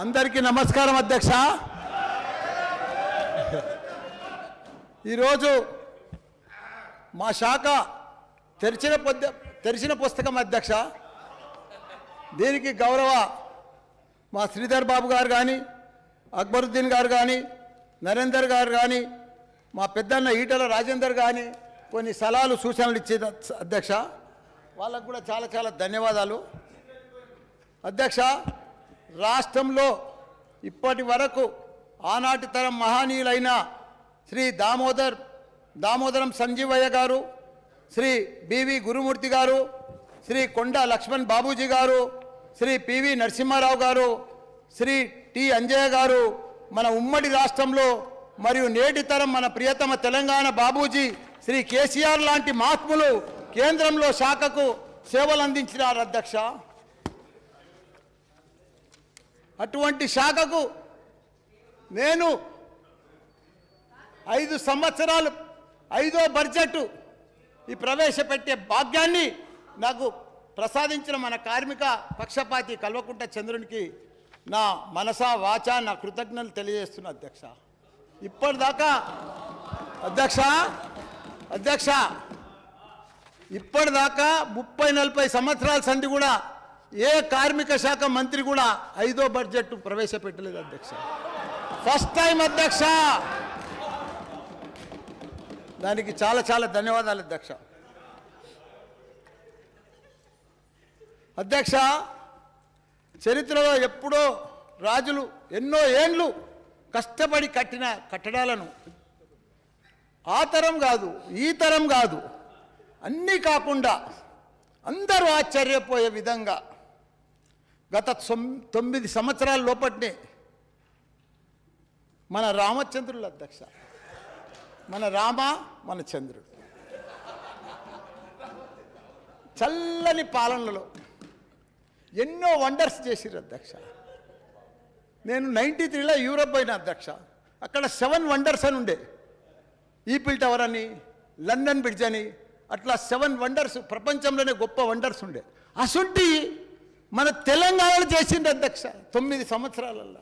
అందరికీ నమస్కారం అధ్యక్ష. ఈరోజు మా శాఖ తెరిచిన పుస్తకం అధ్యక్ష. దీనికి గౌరవ మా శ్రీధర్ బాబు గారు కానీ, అక్బరుద్దీన్ గారు కానీ, నరేందర్ గారు కానీ, మా పెద్దన్న ఈటల రాజేందర్ కానీ కొన్ని సలహాలు సూచనలు ఇచ్చిన అధ్యక్ష. వాళ్ళకు కూడా చాలా చాలా ధన్యవాదాలు అధ్యక్ష. రాష్ట్రంలో ఇప్పటి వరకు ఆనాటి తరం మహనీయులైన శ్రీ దామోదరం సంజీవయ్య గారు, శ్రీ బివి గురుమూర్తి గారు, శ్రీ కొండ లక్ష్మణ్ బాబూజీ గారు, శ్రీ పివి నరసింహారావు గారు, శ్రీ టి అంజయ్య గారు మన ఉమ్మడి రాష్ట్రంలో మరియు నేటి తరం మన ప్రియతమ తెలంగాణ బాబూజీ శ్రీ కేసీఆర్ లాంటి మహాత్ములు కేంద్రంలో శాఖకు సేవలు అందించినారు అధ్యక్ష. అటువంటి శాఖకు నేను 5 సంవత్సరాలు 5వ బడ్జెట్ ఈ ప్రవేశపెట్టే భాగ్యాన్ని నాకు ప్రసాదించిన మన కార్మిక పక్షపాతి కల్వకుంట చంద్రునికి నా మనసా వాచా నా కృతజ్ఞతలు తెలియజేస్తున్నా అధ్యక్ష. ఇప్పటిదాకా అధ్యక్ష ఇప్పటిదాకా 30-40 సంవత్సరాల సంధి కూడా ఏ కార్మిక శాఖ మంత్రి కూడా 5వ బడ్జెట్ ప్రవేశపెట్టలేదు అధ్యక్ష. ఫస్ట్ టైం అధ్యక్ష. దానికి చాలా చాలా ధన్యవాదాలు అధ్యక్ష. అధ్యక్ష, చరిత్రలో ఎప్పుడో రాజులు ఎన్నో ఏండ్లు కష్టపడి కట్టిన కట్టడాలను ఆ తరం కాదు, ఈ తరం కాదు, అన్నీ కాకుండా అందరూ ఆశ్చర్యపోయే విధంగా గత 9 సంవత్సరాల లోపట్నే మన రామచంద్రులు అధ్యక్ష, మన రామ మన చంద్రుడు చల్లని పాలనలో ఎన్నో వండర్స్ చేసిరు అధ్యక్ష. నేను 93లో యూరప్ పోయిన అధ్యక్ష. అక్కడ 7 వండర్స్ అని ఉండే. ఈఫిల్ టవర్ అని, లండన్ బ్రిడ్జ్ అని, అట్లా 7 వండర్స్, ప్రపంచంలోనే గొప్ప వండర్స్ ఉండే. అసుంటి మన తెలంగాణలో చేసింది అధ్యక్ష 9 సంవత్సరాలలో.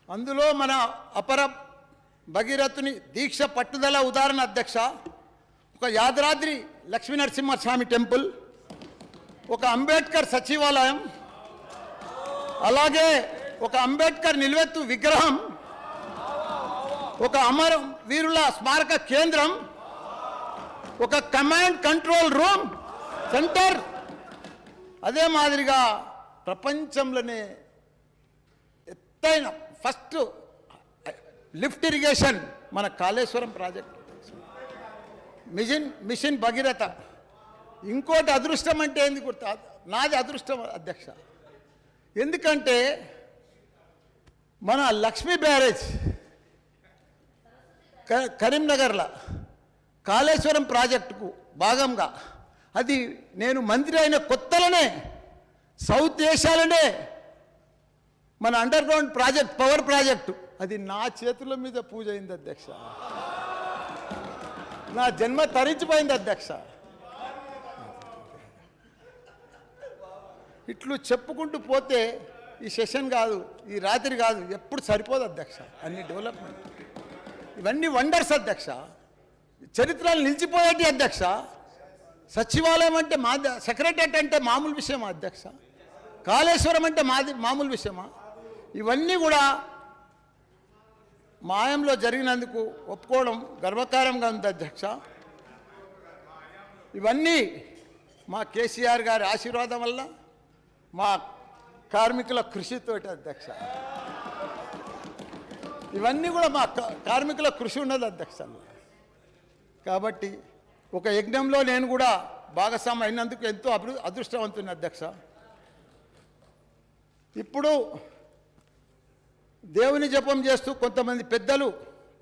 అందులో మన అపర భగీరథుని దీక్ష పట్టుదల ఉదాహరణ అధ్యక్ష. ఒక యాదాద్రి లక్ష్మీనరసింహస్వామి టెంపుల్, ఒక అంబేద్కర్ సచివాలయం, అలాగే ఒక అంబేద్కర్ నిలువెత్తు విగ్రహం, ఒక అమర వీరుల స్మారక కేంద్రం, ఒక కమాండ్ కంట్రోల్ రూమ్ సెంటర్, అదే మాదిరిగా ప్రపంచంలోనే ఎత్తైన ఫస్ట్ లిఫ్ట్ ఇరిగేషన్ మన కాళేశ్వరం ప్రాజెక్ట్, మిషన్ భగీరథ. ఇంకోటి అదృష్టం అంటే ఏంది గుర్తు? నాది అదృష్టం అధ్యక్ష. ఎందుకంటే మన లక్ష్మీ బ్యారేజ్ కరీంనగర్లో కాళేశ్వరం ప్రాజెక్టుకు భాగంగా, అది నేను మంత్రి అయిన కొత్తలోనే సౌత్ ఏషియాలోనే మన under ground project, power project, అది నా చేతుల మీద పూజ అయింది అధ్యక్ష. నా జన్మ తరించిపోయింది అధ్యక్ష. ఇట్లు చెప్పుకుంటూ పోతే ఈ సెషన్ కాదు, ఈ రాత్రి కాదు, ఎప్పుడు సరిపోదు అధ్యక్ష. అన్ని డెవలప్మెంట్, ఇవన్నీ వండర్స్ అధ్యక్ష. చరిత్రలు నిలిచిపోయేటి అధ్యక్ష. సచివాలయం అంటే సెక్రటరియట్ అంటే మామూలు విషయమా అధ్యక్ష? కాళేశ్వరం అంటే మామూలు విషయమా? ఇవన్నీ కూడా మాయంలో జరిగినందుకు ఒప్పుకోవడం గర్వకారంగా ఉంది అధ్యక్ష. ఇవన్నీ మా కేసీఆర్ గారి ఆశీర్వాదం వల్ల, మా కార్మికుల కృషితోటి అధ్యక్ష. ఇవన్నీ కూడా మా కార్మికుల కృషి ఉన్నది అధ్యక్ష. కాబట్టి ఒక యజ్ఞంలో నేను కూడా భాగస్వామి అయినందుకు ఎంతో అదృష్టవంతుని అధ్యక్ష. ఇప్పుడు దేవుని జపం చేస్తూ కొంతమంది పెద్దలు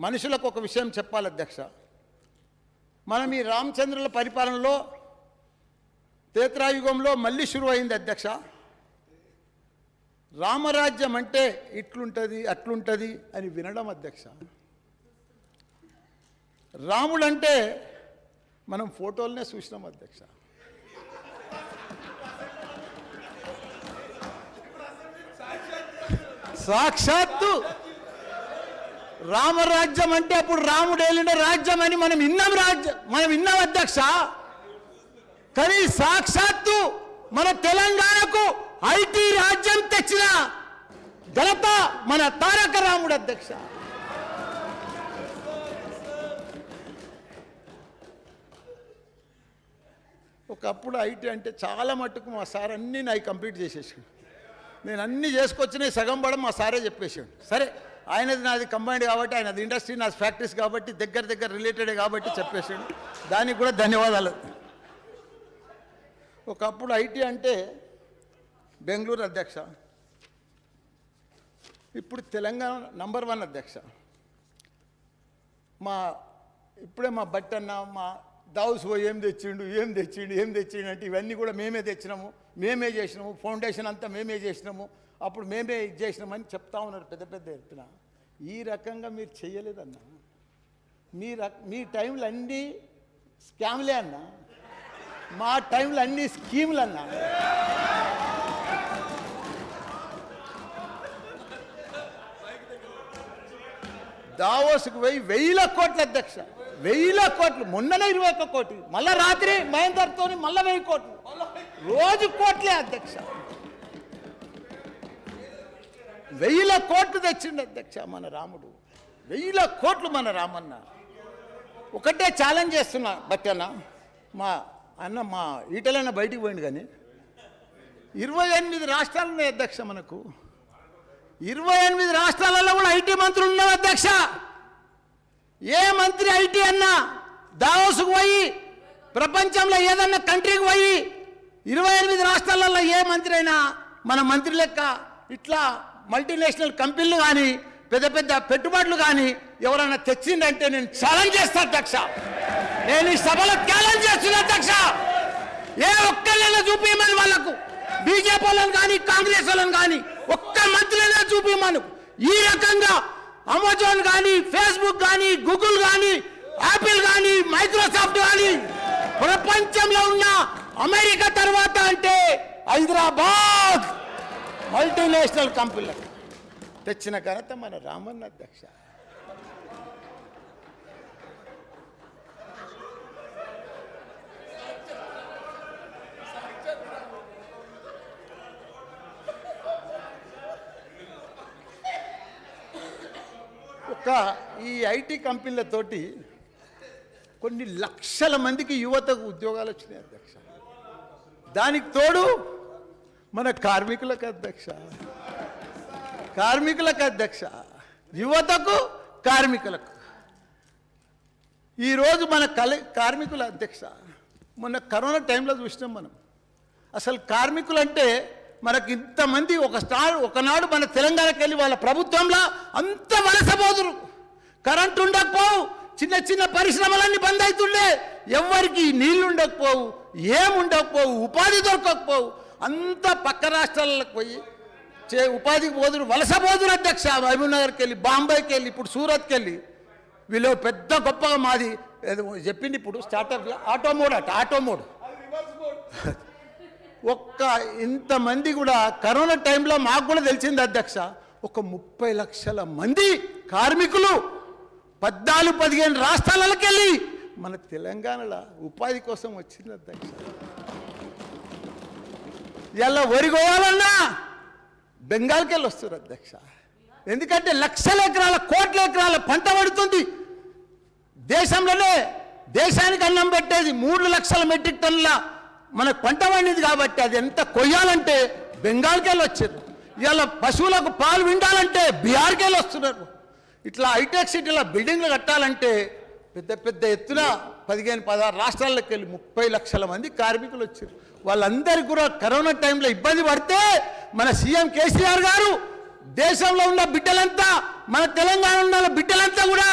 మనుషులకు ఒక విషయం చెప్పాలి అధ్యక్ష. మనం ఈ రామచంద్రుల పరిపాలనలో త్రేతాయుగంలో మళ్ళీ షురు అయింది అధ్యక్ష. రామరాజ్యం అంటే ఇట్లుంటుంది అట్లుంటుంది అని వినడం అధ్యక్ష. రాముడంటే మనం ఫోటోలనే చూసినాం అధ్యక్ష. సాక్షాత్తు రామరాజ్యం అంటే అప్పుడు రాముడు ఏలిన రాజ్యం అని మనం విన్నాం అధ్యక్ష. కానీ సాక్షాత్తు మన తెలంగాణకు ఐటీ రాజ్యం తెచ్చిన ఘనత మన తారక రాముడు అధ్యక్ష. ఒకప్పుడు ఐటీ అంటే చాలా మట్టుకు మా సార్ అన్నీ నాకు కంప్లీట్ చేసేసాడు. నేను అన్నీ చేసుకొచ్చినాయి సగం పడం మా సారే చెప్పేసాడు. సరే ఆయనది నాది కంబైండ్ కాబట్టి, ఆయనది ఇండస్ట్రీ నాది ఫ్యాక్టరీస్ కాబట్టి దగ్గర రిలేటెడే కాబట్టి చెప్పేసాడు. దానికి కూడా ధన్యవాదాలు. ఒకప్పుడు ఐటీ అంటే బెంగళూరు అధ్యక్ష, ఇప్పుడు తెలంగాణ నంబర్ 1 అధ్యక్ష. ఇప్పుడే మా బట్టన్న మా దావుస్ పోయి ఏం తెచ్చిండు అంటే ఇవన్నీ కూడా మేమే తెచ్చినాము, మేమే చేసినాము, ఫౌండేషన్ అంతా మేమే చేసినాము, అప్పుడు మేమే ఇది చేసినామని చెప్తా ఉన్నారు పెద్ద ఎత్తున. ఈ రకంగా మీరు చేయలేదన్నా. మీ టైంలో అన్నీ స్కామ్లే అన్నా, మా టైంలో అన్ని స్కీములు అన్నా. దావోస్కు పోయి 1000 కోట్ల అధ్యక్ష, 1000 కోట్లు. మొన్ననే 21 కోటి, మళ్ళా రాత్రి మహేందర్తో మళ్ళా 1000 కోట్లు, రోజు కోట్లే అధ్యక్ష. 1000 కోట్లు తెచ్చిండు అధ్యక్ష మన రాముడు. 1000 కోట్లు మన రామన్న. ఒకటే ఛాలెంజ్ చేస్తున్నా బట్టన్న, మా అన్న మా ఈటలన్న బయటికి పోయింది. కానీ 28 రాష్ట్రాలు ఉన్నాయి అధ్యక్ష మనకు. 28 రాష్ట్రాలలో కూడా ఐటీ మంత్రులు ఉన్నారు అధ్యక్ష. ఏ మంత్రి ఐటీ అన్నా దావోస్కు పోయి, ప్రపంచంలో ఏదన్నా కంట్రీకి పోయి 28 రాష్ట్రాలలో ఏ మంత్రి అయినా మన మంత్రి లెక్క ఇట్లా మల్టీనేషనల్ కంపెనీలు కానీ పెద్ద పెట్టుబడులు కానీ ఎవరైనా తెచ్చిందంటే నేను ఛాలెంజ్ చేస్తాను అధ్యక్ష. నేను ఈ సభలో ఛాలెంజ్ చేస్తున్నా అధ్యక్ష. ఏ ఒక్కళ్ళైనా చూపించమని వాళ్ళకు, బీజేపీ వాళ్ళని కానీ కాంగ్రెస్ వాళ్ళని కానీ ఒక్క మంత్రులైనా చూపించమను. ఈ రకంగా అమెజాన్ కానీ, ఫేస్బుక్ కానీ, గూగుల్ కానీ, యాపిల్ కానీ, మైక్రోసాఫ్ట్ కానీ ప్రపంచంలో ఉన్న అమెరికా తర్వాత అంటే హైదరాబాద్ మల్టీనేషనల్ కంపెనీలకు తెచ్చిన ఘనత మన రామన్న అధ్యక్ష. ఈ ఐటీ కంపెనీలతోటి కొన్ని లక్షల మందికి యువతకు ఉద్యోగాలు వచ్చినాయి అధ్యక్ష. దానికి తోడు మన కార్మికులకు అధ్యక్ష, యువతకు కార్మికులకు. ఈరోజు మన కార్మికుల అధ్యక్ష, మొన్న కరోనా టైంలో చూసినాం మనం. అసలు కార్మికులు అంటే మనకి ఇంతమంది ఒకనాడు మన తెలంగాణకి వెళ్ళి వాళ్ళ ప్రభుత్వంలో అంత వలసపోదురు. కరెంటు ఉండకపోవు, చిన్న పరిశ్రమలన్నీ బంద్ అవుతుండే, ఎవరికి నీళ్లు ఉండకపోవు, ఏముండకపోవు, ఉపాధి దొరకకపోవు. అంత పక్క రాష్ట్రాలకు పోయి ఉపాధికి పోదురు, వలసపోదురు అధ్యక్ష. మహబూబ్ నగర్కి వెళ్ళి, బాంబేకి వెళ్ళి, ఇప్పుడు సూరత్కి వెళ్ళి. వీళ్ళు పెద్ద గొప్పగా మాది చెప్పింది ఇప్పుడు స్టార్టప్ ఆటోమోడ్. ఇంతమంది కూడా కరోనా టైంలో మాకు కూడా తెలిసింది అధ్యక్ష. ఒక 30 లక్షల మంది కార్మికులు 14-15 రాష్ట్రాలకు వెళ్ళి మన తెలంగాణలో ఉపాధి కోసం వచ్చింది అధ్యక్ష. ఇలా వరిగోవాలన్నా బెంగాల్కి వెళ్ళి వస్తారు అధ్యక్ష. ఎందుకంటే లక్షల ఎకరాల, కోట్ల ఎకరాల పంట పడుతుంది. దేశంలోనే దేశానికి అన్నం పెట్టేది 3 లక్షల మెట్రిక్ టన్నుల మనకు పంట పండింది కాబట్టి అది ఎంత కొయ్యాలంటే బెంగాల్కి వెళ్ళి వచ్చారు. ఇవాళ పశువులకు పాలు విండాలంటే బీహార్కి వెళ్ళి వస్తున్నారు. ఇట్లా హైటెక్ సిటీలో బిల్డింగ్లు కట్టాలంటే పెద్ద ఎత్తున 15-16 రాష్ట్రాలకు వెళ్ళి 30 లక్షల మంది కార్మికులు వచ్చారు. వాళ్ళందరికీ కూడా కరోనా టైంలో ఇబ్బంది పడితే మన సీఎం కేసీఆర్ గారు దేశంలో ఉన్న బిడ్డలంతా, మన తెలంగాణ ఉన్న బిడ్డలంతా కూడా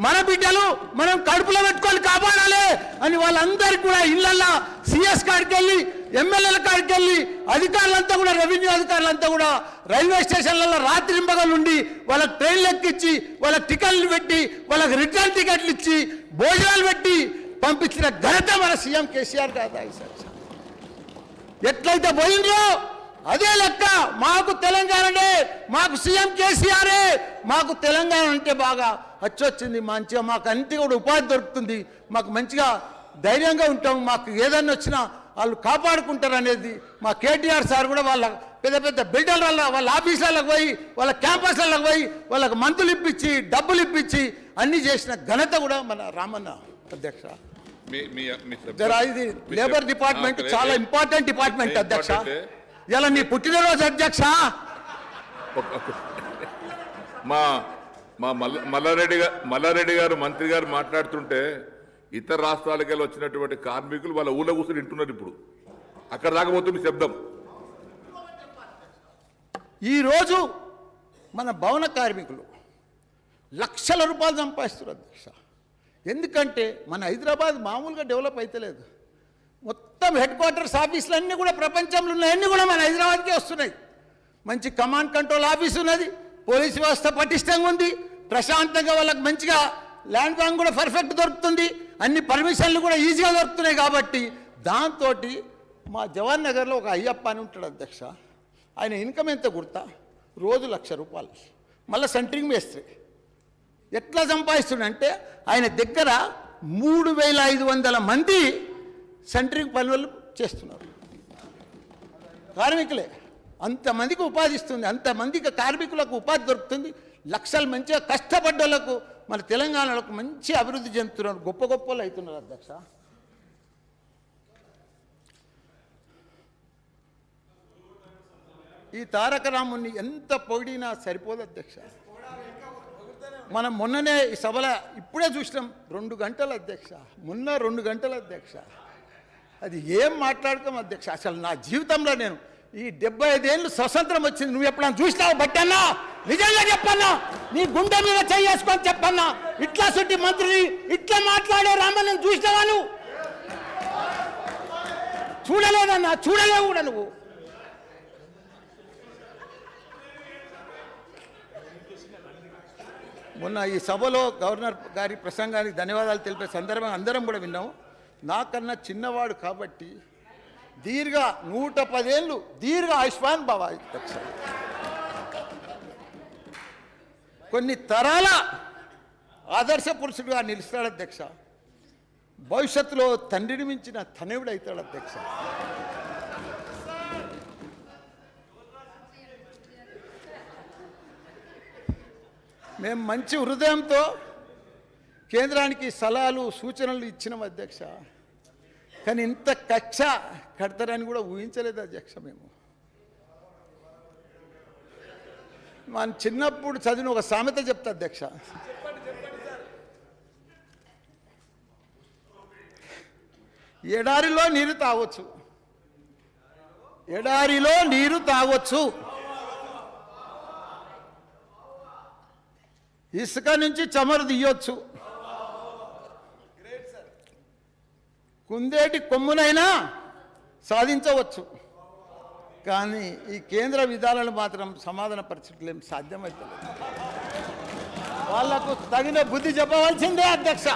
మన బిడ్డలు మనం కడుపులో పెట్టుకొని కాపాడాలి అని వాళ్ళందరికీ కూడా ఇళ్లల్లో సిఎస్ కాడికి వెళ్ళి, ఎమ్మెల్యేల కాడికి వెళ్ళి, అధికారులంతా కూడా, రెవెన్యూ అధికారులంతా కూడా రైల్వే స్టేషన్లలో రాత్రింబగలు ఉండి వాళ్ళకి ట్రైన్లు ఎక్కించి, వాళ్ళకి టికెట్లు పెట్టి, వాళ్ళకి రిటర్న్ టికెట్లు ఇచ్చి, భోజనాలు పెట్టి పంపించిన ఘనత మన సీఎం కేసీఆర్ కాదా? ఎట్లయితే పోయిందో అదే లెక్క మాకు తెలంగాణనే, మాకు సీఎం కేసీఆరే, మాకు తెలంగాణ అంటే బాగా వచ్చింది, మంచిగా మాకు అన్నిటి కూడా ఉపాధి దొరుకుతుంది, మాకు మంచిగా ధైర్యంగా ఉంటాం, మాకు ఏదన్నా వచ్చినా వాళ్ళు కాపాడుకుంటారు అనేది మా కేటీఆర్ సార్ కూడా వాళ్ళ పెద్ద పెద్ద బిల్డర్ల వాళ్ళ ఆఫీసులకు పోయి వాళ్ళ క్యాంపస్లకు పోయి వాళ్ళకి మందులు ఇప్పించి డబ్బులు ఇప్పించి అన్నీ చేసిన ఘనత కూడా మన రామన్న అధ్యక్ష. ఇది లేబర్ డిపార్ట్మెంట్ చాలా ఇంపార్టెంట్ డిపార్ట్మెంట్ అధ్యక్ష. ఇలా నీ పుట్టినరోజు అధ్యక్ష. మా మల్లారెడ్డి గారు మంత్రి గారు మాట్లాడుతుంటే ఇతర రాష్ట్రాలకు వెళ్ళి వచ్చినటువంటి కార్మికులు వాళ్ళ ఊళ్ళో కూర్చొని వింటున్నారు. ఇప్పుడు అక్కడ రాకపోతుంది శబ్దం. ఈరోజు మన భవన కార్మికులు లక్షల రూపాయలు సంపాదిస్తున్నారు అధ్యక్ష. ఎందుకంటే మన హైదరాబాద్ మామూలుగా డెవలప్ అయితలేదు. మొత్తం హెడ్ క్వార్టర్స్ ఆఫీసులు అన్నీ కూడా ప్రపంచంలో ఉన్నాయన్నీ కూడా మన హైదరాబాద్కే వస్తున్నాయి. మంచి కమాండ్ కంట్రోల్ ఆఫీస్ ఉన్నది, పోలీసు వ్యవస్థ పటిష్టంగా ఉంది, ప్రశాంతంగా వాళ్ళకి మంచిగా ల్యాండ్ బ్యాంక్ కూడా పర్ఫెక్ట్ దొరుకుతుంది, అన్ని పర్మిషన్లు కూడా ఈజీగా దొరుకుతున్నాయి. కాబట్టి దాంతో మా జవహర్ నగర్లో ఒక అయ్యప్ప అని ఉంటాడు అధ్యక్ష. ఆయన ఇన్కమ్ ఎంత గుర్తా? రోజు 1,00,000 రూపాయలు. మళ్ళీ సెంటరింగ్ మేస్త్రి ఎట్లా సంపాదిస్తుండంటే ఆయన దగ్గర 3,500 మంది సెంటరింగ్ పనులు చేస్తున్నారు కార్మికులే. అంతమందికి ఉపాధి ఇస్తుంది, అంతమందికి కార్మికులకు ఉపాధి దొరుకుతుంది. లక్షలు మంచిగా కష్టపడ్డ వాళ్ళకు మన తెలంగాణలో మంచి అభివృద్ధి చెందుతున్నారు, గొప్ప గొప్పలు అవుతున్నారు అధ్యక్ష. ఈ తారక రాముని ఎంత పొగిడినా సరిపోదు అధ్యక్ష. మనం మొన్ననే ఈ సభలో ఇప్పుడే చూసినాం 2 గంటలు అధ్యక్ష, మొన్న 2 గంటలు అధ్యక్ష. అది ఏం మాట్లాడతాం అధ్యక్ష. అసలు నా జీవితంలో నేను ఈ 75 ఏళ్ళు స్వతంత్రం వచ్చింది, నువ్వు ఎప్పుడన్నా చూసినావు బట్టన్నా? నిజంగా చెప్పన్నా, నీ గుండె మీద చేసుకొని చెప్పన్నా, ఇట్లా సుట్టి మంత్రిని ఇట్లా మాట్లాడే రామన్న చూసినావా? నువ్వు చూడలేదన్నా, చూడలేవు కూడా నువ్వు. మొన్న ఈ సభలో గవర్నర్ గారి ప్రసంగానికి ధన్యవాదాలు తెలిపే సందర్భంగా అందరం కూడా విన్నాము. నాకన్నా చిన్నవాడు కాబట్టి 110 ఏళ్ళు దీర్ఘ ఆయుష్మాన్ భవ అధ్యక్ష. కొన్ని తరాల ఆదర్శ పురుషుడుగా నిలుస్తాడు అధ్యక్ష. భవిష్యత్తులో తండ్రిని మించిన తనయుడు అవుతాడు అధ్యక్ష. మేము మంచి హృదయంతో కేంద్రానికి సలహాలు సూచనలు ఇచ్చినాం అధ్యక్ష. కానీ ఇంత కక్ష కడతారని కూడా ఊహించలేదు అధ్యక్ష. మేము మన చిన్నప్పుడు చదివిన ఒక సామెత చెప్తా అధ్యక్ష. ఎడారిలో నీరు తాగొచ్చు, ఎడారిలో నీరు తాగొచ్చు, ఇసుక నుంచి చమరు తీయొచ్చు, కుందేటి కొమ్మునైనా సాధించవచ్చు. కానీ ఈ కేంద్ర విధానాలు మాత్రం సమాధాన పరిస్థితులు ఏం సాధ్యమవుతలేదు. వాళ్లకు తగిన బుద్ధి చెప్పవలసిందే అధ్యక్ష.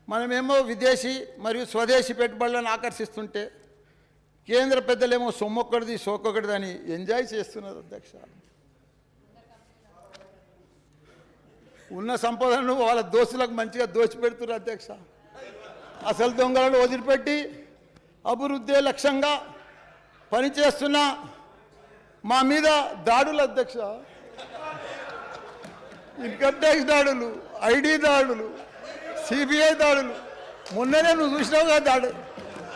మనమేమో విదేశీ మరియు స్వదేశీ పెట్టుబడులను ఆకర్షిస్తుంటే కేంద్ర పెద్దలేమో సొమ్మొక్కడిది సోకొకటిది అని ఎంజాయ్ చేస్తున్నారు అధ్యక్ష. ఉన్న సంపదను వాళ్ళ దోస్తులకు మంచిగా దోచిపెడుతున్నారు అధ్యక్ష. అసలు దొంగలను వదిలిపెట్టి అభివృద్ధి లక్ష్యంగా పనిచేస్తున్న మా మీద దాడులు అధ్యక్ష. ఇన్కమ్ ట్యాక్స్ దాడులు, ఐడి దాడులు, సిబిఐ దాడులు. మొన్ననే నువ్వు చూసినావు కదా దాడు.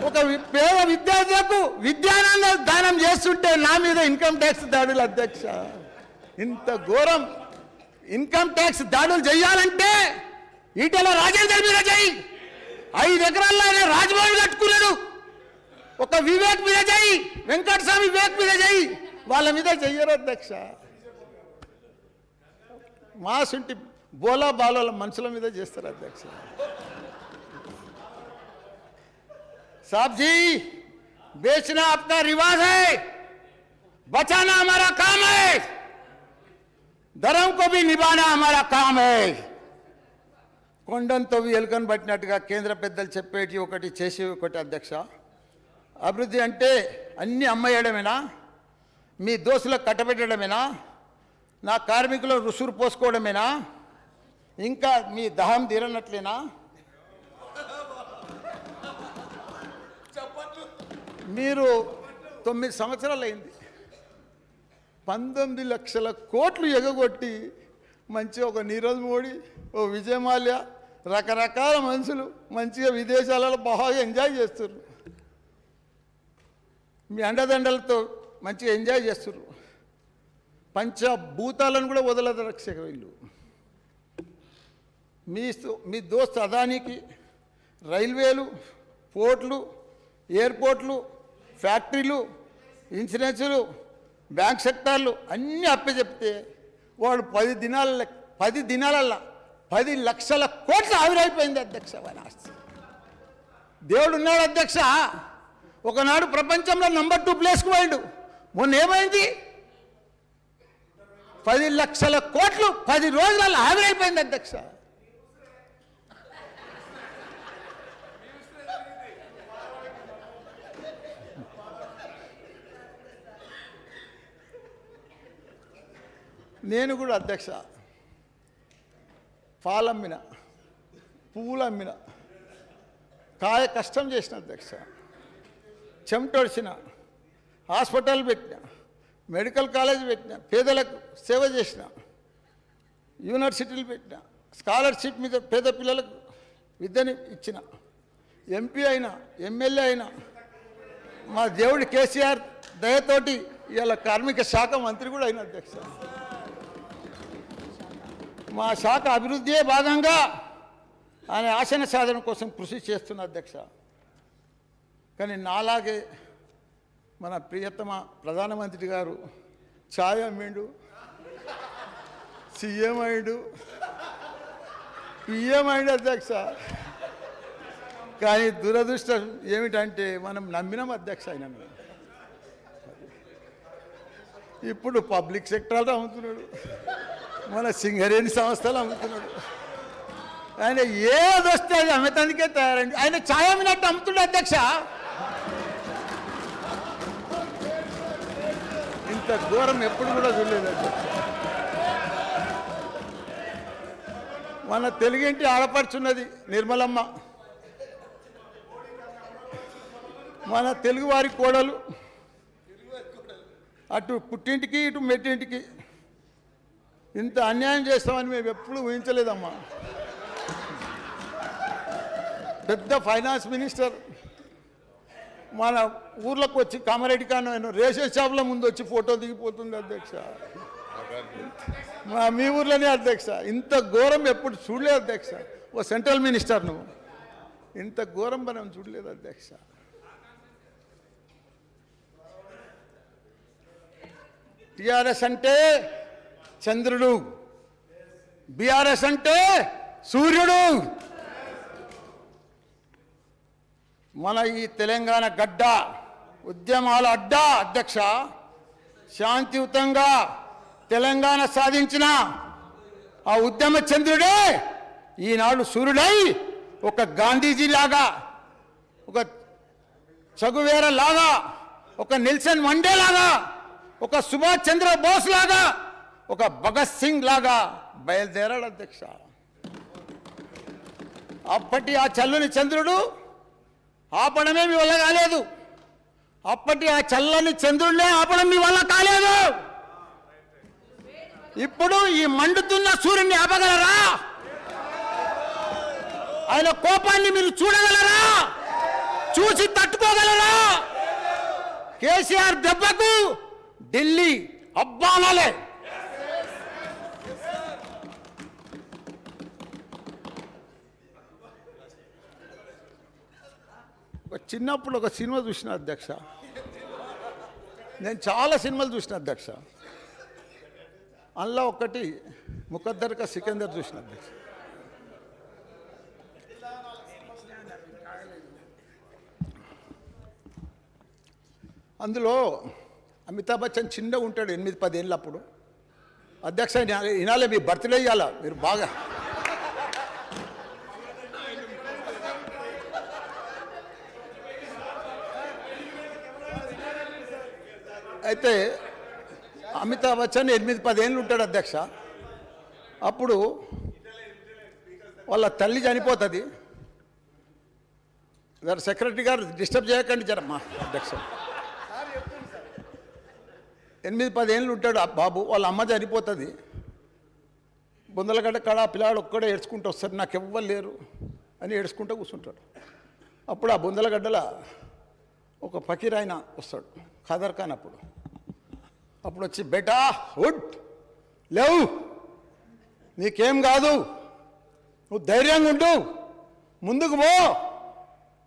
ఒక పేద విద్యార్థులకు విద్యానంద దానం చేస్తుంటే నా మీద ఇన్కమ్ ట్యాక్స్ దాడులు అధ్యక్ష. ఇంత ఘోరం ఇన్కమ్ ట్యాక్స్ దాడులు చేయాలంటే ఈటెల రాజేందర్ మీద చేయి. 5 ఎకరాల్లోనే రాజ్భవన్ కట్టుకున్నాడు. ఒక వివేక్ మీద చేయి, వెంకటస్వామి వివేక్ మీద చేయి, వాళ్ళ మీద చెయ్యరు అధ్యక్ష. మాసుంటి బోలా బాలోల మనుషుల మీద చేస్తారు అధ్యక్ష. साहब जी, बेचना अपना रिवाज है, बचाना हमारा काम है, धर्म को भी निभाना हमारा काम है. కొండను తవ్వి ఎలుకను పట్టినట్టుగా కేంద్ర పెద్దలు చెప్పేటి ఒకటి చేసి ఒకటి అధ్యక్ష. అభివృద్ధి అంటే అన్నీ అమ్మేయడమేనా? మీ దోస్తులకు కట్టబెట్టడమేనా? నా కార్మికులు రుసురు పోసుకోవడమేనా? ఇంకా మీ దహం తీరనట్లేనా? మీరు 9 సంవత్సరాలు అయింది, 19 లక్షల కోట్లు ఎగగొట్టి మంచిగా ఒక నీరజ్ మోడీ, ఓ విజయ్ మాల్యా, రకరకాల మనుషులు మంచిగా విదేశాలలో బాగా ఎంజాయ్ చేస్తున్నారు. మీ అండదండలతో మంచిగా ఎంజాయ్ చేస్తున్నారు. పంచభూతాలను కూడా వదలదు రక్షక వీళ్ళు. మీ దోస్త్ అదానికి రైల్వేలు, పోర్ట్లు, ఎయిర్పోర్ట్లు, ఫ్యాక్టరీలు, ఇన్సూరెన్సులు, బ్యాంక్ సెక్టార్లు అన్నీ అప్పచెప్తే వాడు 10 దినాలల్లో 10 లక్షల కోట్లు ఆవిరైపోయింది అధ్యక్ష. వారి ఆస్తి. దేవుడు ఉన్నాడు అధ్యక్ష. ఒకనాడు ప్రపంచంలో నంబర్ 2 ప్లేస్కి పోయిండు. మొన్న ఏమైంది? 10 లక్షల కోట్లు 10 రోజులలో ఆవిరైపోయింది అధ్యక్ష. నేను కూడా అధ్యక్ష పాలమ్మిన, పువ్వులు అమ్మిన, కాయ కష్టం చేసిన అధ్యక్ష. చెమటొడిచిన, హాస్పిటల్ పెట్టిన, మెడికల్ కాలేజ్ పెట్టిన, పేదలకు సేవ చేసిన, యూనివర్సిటీలు పెట్టిన, స్కాలర్షిప్ మీద పేద పిల్లలకు విద్యని ఇచ్చిన, ఎంపీ అయినా, ఎమ్మెల్యే అయినా, మా దేవుడి కేసీఆర్ దయతోటి ఇవాళ కార్మిక శాఖ మంత్రి కూడా అయిన అధ్యక్ష. మా శాఖ అభివృద్ధియే భాగంగా ఆయన ఆశన సాధన కోసం కృషి చేస్తున్న అధ్యక్ష. కానీ నాలాగే మన ప్రియతమ ప్రధానమంత్రి గారు ఛాయ్ అమ్మిండు, సీఎం అయ్యిండు, పిఎం అయ్యిండు అధ్యక్ష. కానీ దురదృష్టం ఏమిటంటే మనం నమ్మినాం అధ్యక్ష. ఆయన ఇప్పుడు పబ్లిక్ సెక్టార్లో అమ్ముతున్నాడు, మన సింగరేణి సంస్థలు అమ్ముతున్నాడు. ఆయన ఏదొస్తే అది అమ్మటానికే తయారండి. ఆయన ఛాయ్ అమ్మినట్టు అమ్ముతున్నాడు అధ్యక్ష. ఇంత ఘోరం ఎప్పుడు కూడా చూడలేదు అధ్యక్ష. మన తెలుగింటి ఆడపడుచున్నది నిర్మలమ్మ, మన తెలుగువారి కోడలు, అటు పుట్టింటికి ఇటు మెట్టింటికి. ఇంత అన్యాయం చేస్తామని మేము ఎప్పుడు ఊహించలేదమ్మా. పెద్ద ఫైనాన్స్ మినిస్టర్ మన ఊర్లోకి వచ్చి కామారెడ్డి కాను రేషన్ షాపుల ముందు వచ్చి ఫోటో దిగిపోతుంది అధ్యక్ష. మీ ఊర్లోనే అధ్యక్ష. ఇంత ఘోరం ఎప్పుడు చూడలేదు అధ్యక్ష. ఓ సెంట్రల్ మినిస్టర్ నువ్వు, ఇంత ఘోరం మనం చూడలేదు అధ్యక్ష. టిఆర్ఎస్ అంటే చంద్రుడు, బిఆర్ఎస్ అంటే సూర్యుడు. మన ఈ తెలంగాణ గడ్డ ఉద్యమాల అడ్డా అధ్యక్ష. శాంతియుతంగా తెలంగాణ సాధించిన ఆ ఉద్యమ చంద్రుడే ఈనాడు సూర్యుడై ఒక గాంధీజీలాగా, ఒక చగువేర లాగా, ఒక నెల్సన్ మండేలాగా, ఒక సుభాష్ చంద్ర బోస్ లాగా, ఒక భగత్ సింగ్ లాగా బయలుదేరాడు అధ్యక్ష. అప్పటి ఆ చల్లని చంద్రుడు ఆపడమే మీ వల్ల కాలేదు. అప్పటి ఆ చల్లని చంద్రుడినే ఆపడం మీ వల్ల కాలేదు. ఇప్పుడు ఈ మండుతున్న సూర్యుడిని ఆపగలరా? ఆయన కోపాన్ని మీరు చూడగలరా? చూసి తట్టుకోగలరా? కేసీఆర్ దెబ్బకు ఢిల్లీ అబ్బానాలే. చిన్నప్పుడు ఒక సినిమా చూసిన అధ్యక్ష. నేను చాలా సినిమాలు చూసిన అధ్యక్ష. అందులో ఒకటి ముఖద్దర్ కా సికందర్ చూసిన అధ్యక్ష. అందులో అమితాబ్ బచ్చన్ చిన్నగా ఉంటాడు, 8-10 ఏళ్ళు అప్పుడు. అధ్యక్ష వినాలే, మీ బర్త్డే ఇవ్వాలా మీరు బాగా. అయితే అమితాబ్ బచ్చన్ 8-10 ఏళ్ళు ఉంటాడు అధ్యక్ష. అప్పుడు వాళ్ళ తల్లి చనిపోతుంది. సెక్రటరీ గారు డిస్టర్బ్ చేయకండి జరమ్మా అధ్యక్ష. 8-10 ఏళ్ళు ఉంటాడు ఆ బాబు. వాళ్ళ అమ్మ చనిపోతుంది. బొందలగడ్డ కాడ ఆ పిల్లాడు ఒక్కడే ఏడ్చుకుంటూ వస్తాడు, నాకు ఎవ్వరు లేరు అని ఏడ్చుకుంటూ కూర్చుంటాడు. అప్పుడు ఆ బొందలగడ్డల ఒక ఫకీర్ ఆయన వస్తాడు, ఖాదర్ ఖాన్. అప్పుడు వచ్చి బేటా ఉడ్ లేవు, నీకేం కాదు, నువ్వు ధైర్యంగా ఉండు, ముందుకు పో,